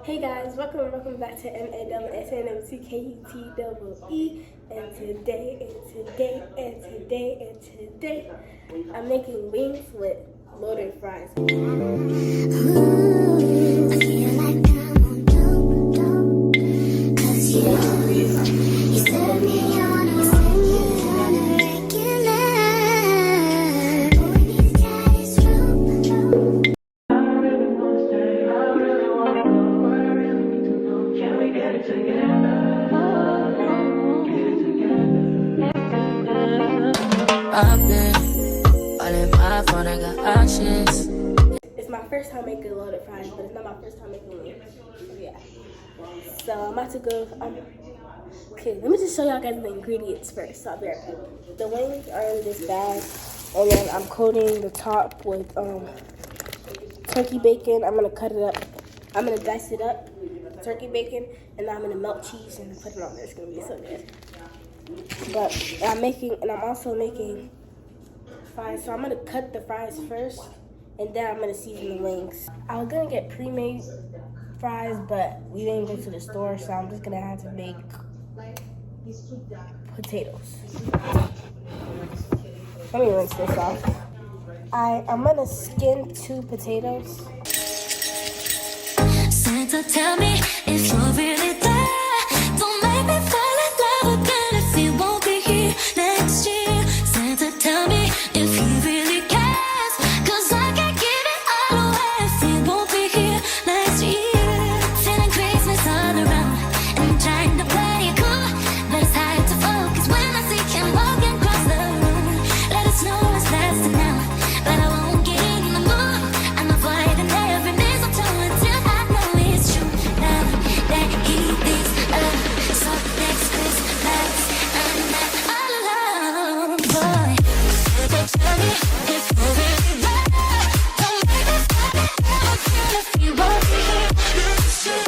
Hey guys, welcome back to MASSNMCKUTEE, and today, I'm making wings with loaded fries. It's my first time making loaded fries, but it's not my first time making wings. Yeah. So I'm about to go. Okay, let me just show y'all guys the ingredients first. So I'll be right back. The wings are in this bag, and then I'm coating the top with turkey bacon. I'm gonna cut it up. I'm gonna dice it up, turkey bacon, and then I'm gonna melt cheese and put it on there. It's gonna be so good. But I'm also making fries. So I'm gonna cut the fries first, and then I'm gonna season the wings. I was gonna get pre-made fries, but we didn't go to the store, so I'm just gonna have to make potatoes. Let me rinse this off. I'm gonna skin 2 potatoes. Santa, tell me if you're really there. Don't make me fall in love again if you won't be here next year. Santa, tell me if he really cares, 'cause I can't give it all away if he won't be here next year. Feeling Christmas all around and trying to play it cool, but it's hard to focus when I see him walking across the room. Let us know it's lasting now, but I won't get in the mood. I'm avoiding every mistletoe until I know it's true. Now that he is alive, so next Christmas I'm not all alone, boy. Tell me if you're really there. Don't make me fall in love again if you won't be here next year.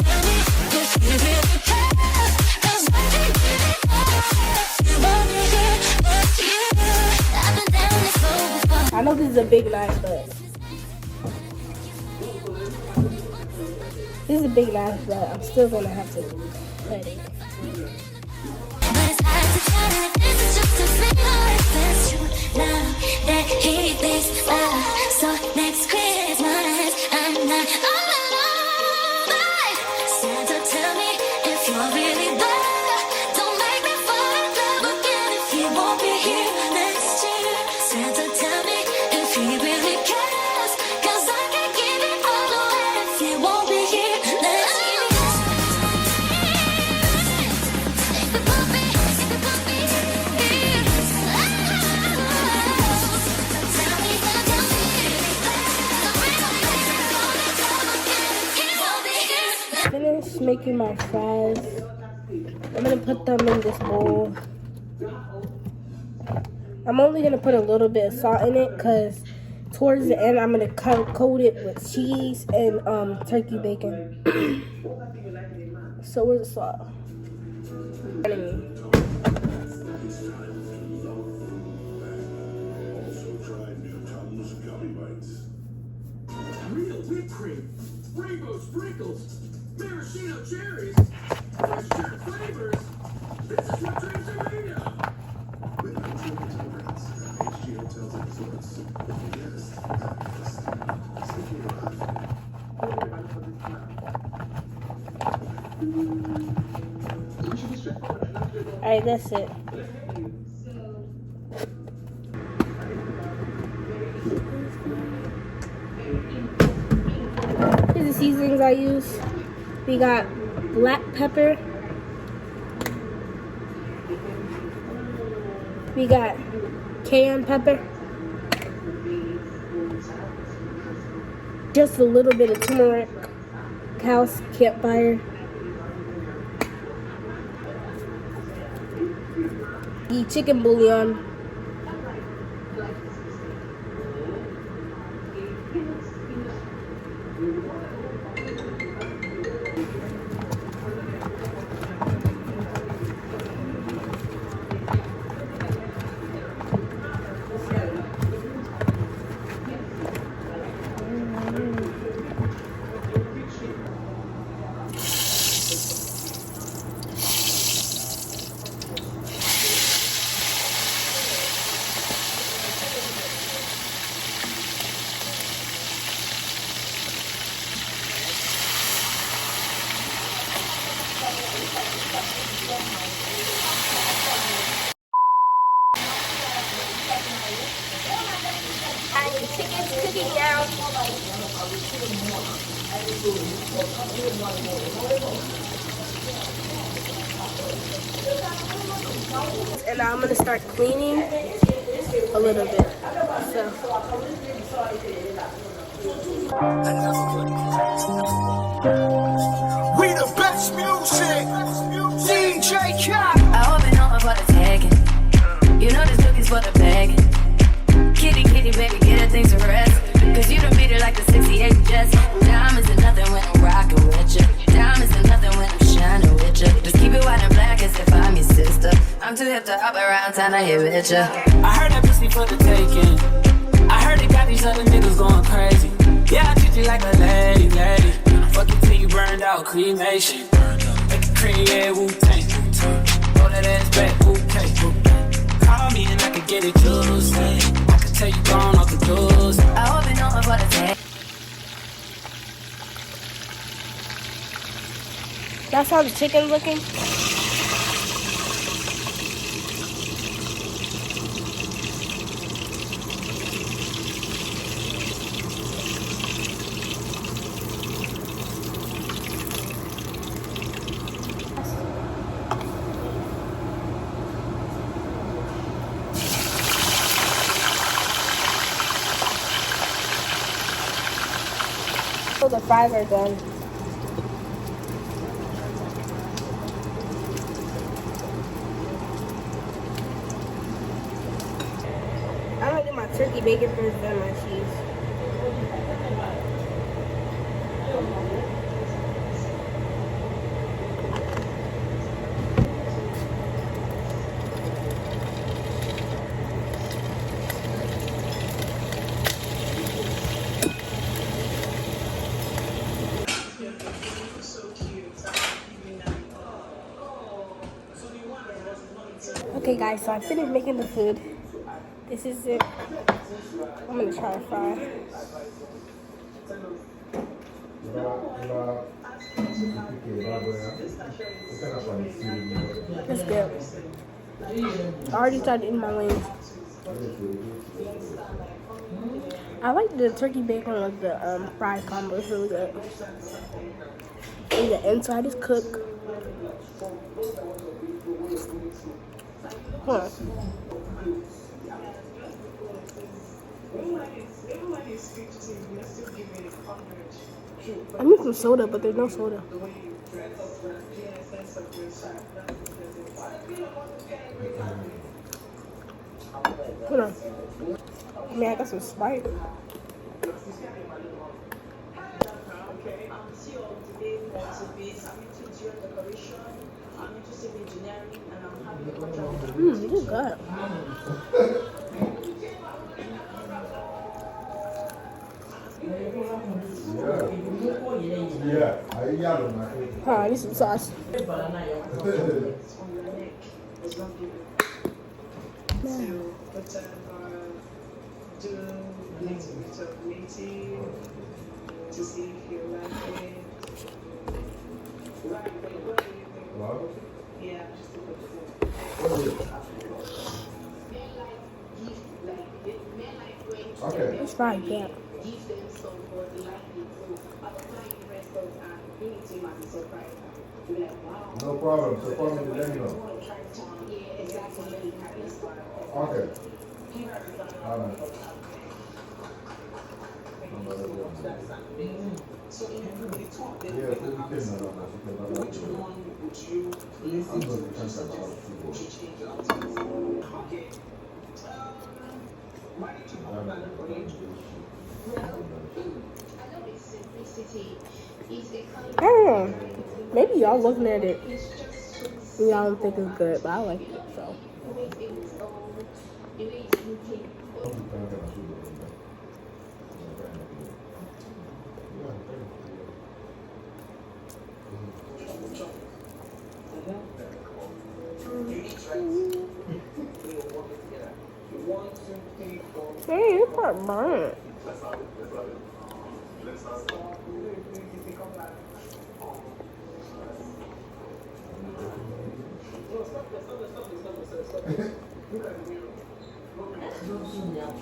Tell me if you really care, 'cause I can't give it all if you won't be here next year. I've been down this road before. I know this is a big knife, but I'm still gonna have to cut it. But it's hard to tell if this is just a fling or if it's true. Now that he thinks so next Christmas I'm not all alone. But Santa, tell me if you're really there. Don't make me fall in love again if he won't be here next year. Santa, tell me if he really cares, 'cause I can't give it all away if he won't be here next year. Finished making my fries. I'm gonna put them in this bowl. I'm only gonna put a little bit of salt in it because towards the end I'm gonna coat it with cheese and turkey bacon. So where's the salt? Real whipped cream, rainbow sprinkles, maraschino cherries, texture flavors. This is what dreams are made of. With HG Hotels and Resorts. Yes, Alright, that's it. Here's the seasonings I use. We got black pepper. We got cayenne pepper. Just a little bit of turmeric. House campfire. The chicken bouillon. And the chicken's cooking now. And now I'm gonna start cleaning a little bit. So. We the best music. DJ Cat. I hope you know I'm for the tagging. You know this cookie's for the bagging. Kitty, kitty, baby, get her things to rest. Cause you done beat her like the 68 Jets. Diamonds are nothing when I'm rocking with ya. Diamonds are nothing when I'm shining with ya. Just keep it white and black as if I'm your sister. I'm too hip to hop around town, I hit with ya. I heard that pussy for the taking. I heard they got these other niggas going crazy. Yeah, I treat you like a lady, lady. Fuck you till you burned out, cremation. Make the cream, yeah, Wu-Tang. Roll that ass back, okay. Call me and I can get it Tuesday. I can tell you gone off the doors. I hope you know I'm for the tag. That's how the chicken's looking. So the fries are done. I'm gonna do my turkey bacon first, then my cheese. Okay guys, so I finished making the food. This is it. I'm gonna try to fry. It's good. I already started eating my wings. I like the turkey bacon with the fried combo. It's really good. And the inside is cooked. Hold on. I need some soda, but there's no soda. Hold on. I mean, I got some Sprite. This is good. Huh, I need some sauce. To see if you like it. Yeah. Okay. It's fine, yeah. No problem. So call me to let me know. Okay. All right. Yeah, which one would you I'm going to turn that off. Okay. Why did you call that for you? I don't know. Maybe y'all looking at it, y'all don't think it's good, but I like it, so. Hey, it's not burnt. Time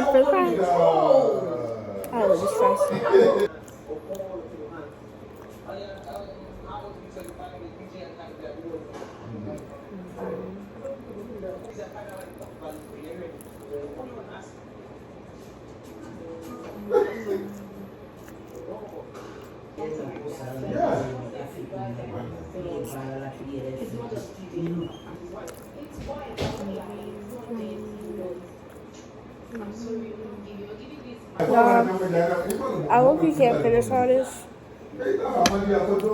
for fries. I love this fries. I hope you can't finish all this.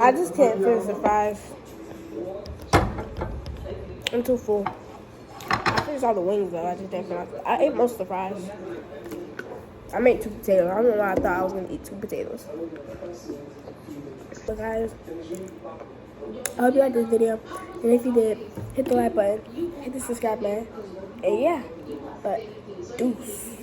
I just can't finish the fries. I'm too full. I finished all the wings though. I just didn't finish. I ate most of the fries. I made 2 potatoes. I don't know why I thought I was gonna eat 2 potatoes. But guys, I hope you liked this video. And if you did, hit the like button, hit the subscribe button, and yeah. But deuce.